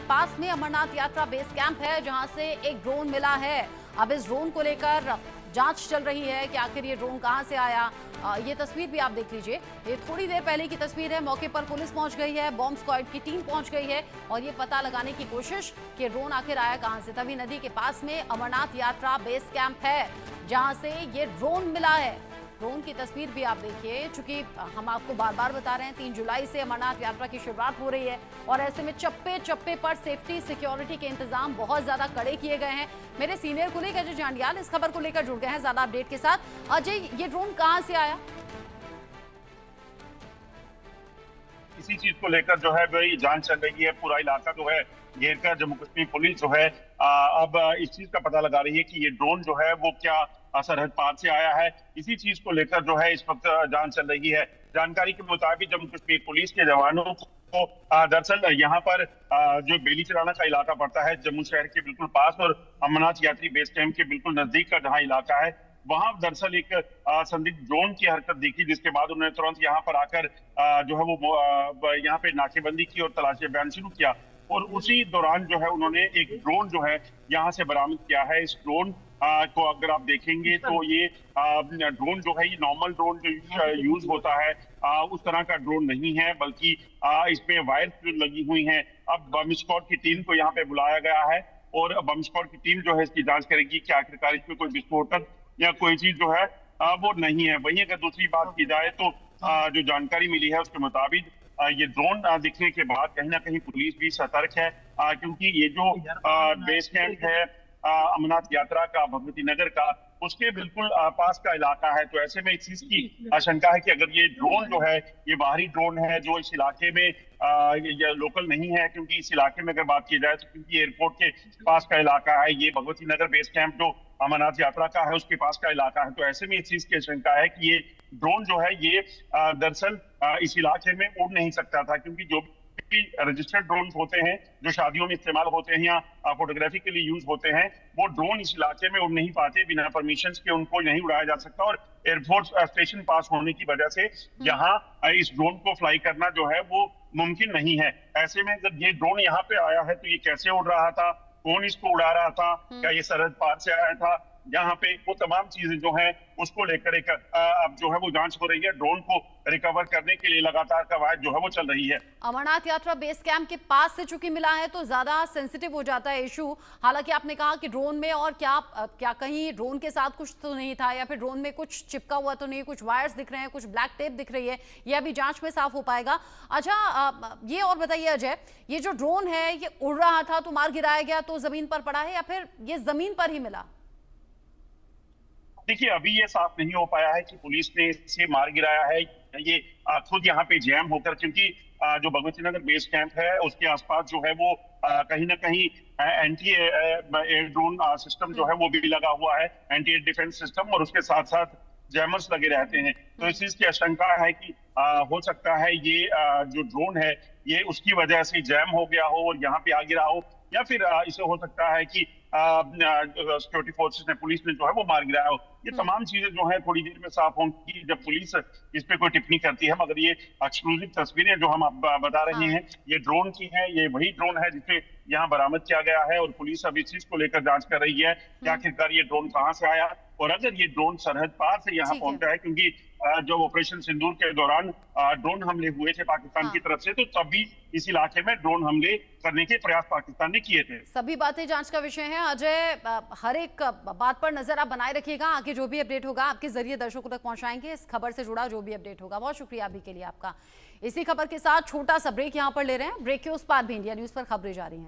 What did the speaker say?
पास में अमरनाथ यात्रा base camp है, जहां से एक ड्रोन मिला है। अब इस ड्रोन को लेकर जांच चल रही है कि आखिर ये ड्रोन कहां से आया। ये तस्वीर भी आप देख लीजिए, ये थोड़ी देर पहले की तस्वीर है। मौके पर पुलिस पहुंच गई है, बॉम्ब स्क्वाड की टीम पहुंच गई है और ये पता लगाने की कोशिश कि ड्रोन आखिर आया कहां से। तभी नदी के पास में अमरनाथ यात्रा बेस कैंप है, जहां से ये ड्रोन मिला है। ड्रोन की तस्वीर भी आप देखिए, चूंकि हम आपको बार बार बता रहे हैं 3 जुलाई से अमरनाथ यात्रा की शुरुआत हो रही है और ऐसे में चप्पे चप्पे पर सेफ्टी सिक्योरिटी के इंतजाम बहुत ज्यादा कड़े किए गए हैं। मेरे सीनियर कुलीग अजय जांडियाल इस खबर को लेकर जुड़ गए हैं ज्यादा अपडेट के साथ। अजय, ये ड्रोन कहां से आया? इसी चीज को लेकर जो है वही जांच चल रही है। पूरा इलाका जो है घेर कर जम्मू कश्मीर पुलिस जो है अब इस चीज का पता लगा रही है कि ये ड्रोन जो है वो क्या सरहद पार से आया है। इसी चीज को लेकर जो है इस वक्त जांच चल रही है। जानकारी के मुताबिक जम्मू कश्मीर पुलिस के जवानों को दरअसल यहाँ पर जो बेली चराना का इलाका पड़ता है जम्मू शहर के बिल्कुल पास और अमरनाथ यात्री बेस कैंप के बिल्कुल नजदीक का जहाँ इलाका है, वहां दरअसल एक संदिग्ध ड्रोन की हरकत देखी, जिसके बाद उन्होंने तुरंत यहाँ पर आकर जो है वो यहाँ पे नाकेबंदी की और तलाशी अभियान शुरू किया। और उसी दौरान जो है उन्होंने एक ड्रोन जो है यहाँ से बरामद किया है। इस ड्रोन को अगर आप देखेंगे तो ये ड्रोन जो है ये नॉर्मल ड्रोन जो यूज होता है उस तरह का ड्रोन नहीं है, बल्कि इसमें वायर लगी हुई हैं। अब बम स्क्वाड की टीम को यहाँ पे बुलाया गया है और बम स्क्वाड की टीम जो है इसकी जांच करेगी कि आखिरकार इसमें कोई विस्फोटक या कोई चीज जो है वो नहीं है। वहीं अगर दूसरी बात की जाए तो जो जानकारी मिली है उसके मुताबिक ये ड्रोन दिखने के बाद कहीं ना कहीं पुलिस भी सतर्क है, क्योंकि ये जो बेस कैंप है अमरनाथ यात्रा का भगवती नगर का, उसके बिल्कुल पास का इलाका है। तो ऐसे में इस चीज की आशंका है कि अगर ये ड्रोन जो है ये बाहरी ड्रोन है जो इस इलाके में ये लोकल नहीं है, क्योंकि इस इलाके में अगर बात की जाए तो क्योंकि एयरपोर्ट के पास का इलाका है, ये भगवती नगर बेस कैंप जो अमरनाथ यात्रा का है उसके पास का इलाका है। तो ऐसे में इस चीज की आशंका है कि ये ड्रोन जो है ये दरअसल इस इलाके में उड़ नहीं सकता था, क्योंकि जो रजिस्टर्ड ड्रोन होते हैं जो शादियों में इस्तेमाल होते हैं या फोटोग्राफी के लिए यूज होते हैं, वो ड्रोन इस इलाके में उड़ नहीं पाते, बिना परमिशन के उनको नहीं उड़ाया जा सकता। और एयरफोर्स स्टेशन पास होने की वजह से यहाँ इस ड्रोन को फ्लाई करना जो है वो मुमकिन नहीं है। ऐसे में जब ये ड्रोन यहाँ पे आया है तो ये कैसे उड़ रहा था, कौन इसको उड़ा रहा था, क्या ये सरहद पार से आया था, यहाँ पे वो तमाम चीजें जो है उसको लेकर एक अब जो है वो जांच हो रही है। ड्रोन को रिकवर करने के लिए लगातार कवायद जो है वो चल रही है। अमरनाथ यात्रा बेस कैंप के पास से चूंकि मिला है तो ज्यादा सेंसिटिव हो जाता है इशू। हालांकि आपने कहा कि ड्रोन में और क्या कहीं ड्रोन के साथ कुछ तो नहीं था, या फिर ड्रोन में कुछ चिपका हुआ तो नहीं, कुछ वायर्स दिख रहे हैं, कुछ ब्लैक टेप दिख रही है, ये अभी जांच में साफ हो पाएगा। अच्छा, ये और बताइए अजय, ये जो ड्रोन है ये उड़ रहा था तो मार गिराया गया तो जमीन पर पड़ा है, या फिर ये जमीन पर ही मिला? देखिए, अभी ये साफ नहीं हो पाया है कि पुलिस ने इसे मार गिराया है, ये खुद यहाँ पे जैम होकर, क्योंकि जो भगवती नगर बेस कैंप है उसके आसपास जो है वो कहीं ना कहीं एंटी एयर ड्रोन सिस्टम जो है वो भी लगा हुआ है, एंटी एयर डिफेंस सिस्टम, और उसके साथ साथ जैमर्स लगे रहते हैं। तो इस चीज की आशंका है कि हो सकता है ये जो ड्रोन है ये उसकी वजह से जैम हो गया हो और यहाँ पे आ गिरा हो, या फिर इसे हो सकता है कि सिक्योरिटी फोर्सेस ने, पुलिस ने जो है वो मार गिराया हो। ये तमाम चीजें जो है थोड़ी देर में साफ होंगी जब पुलिस इस पे कोई टिप्पणी करती है। मगर ये एक्सक्लूसिव तस्वीरें जो हम आप बता रहे हैं ये ड्रोन की हैं, ये वही ड्रोन है जिसे यहाँ बरामद किया गया है और पुलिस अब इस चीज को लेकर जांच कर रही है कि आखिरकार ये ड्रोन कहाँ से आया और अगर ये ड्रोन सरहद पार से यहाँ पहुंचा है, क्योंकि जब ऑपरेशन सिंदूर के दौरान ड्रोन हमले हुए थे पाकिस्तान की तरफ से, तो तभी इस इलाके में ड्रोन हमले करने के प्रयास पाकिस्तान ने किए थे। सभी बातें जांच का विषय है अजय, हर एक बात पर नजर आप बनाए रखिएगा। आगे जो भी अपडेट होगा आपके जरिए दर्शकों तक पहुंचाएंगे। इस खबर से जुड़ा जो भी अपडेट होगा, बहुत शुक्रिया अभी के लिए आपका। इसी खबर के साथ छोटा सा ब्रेक यहाँ पर ले रहे हैं। ब्रेक के उस पार भी इंडिया न्यूज पर खबरें जारी हैं।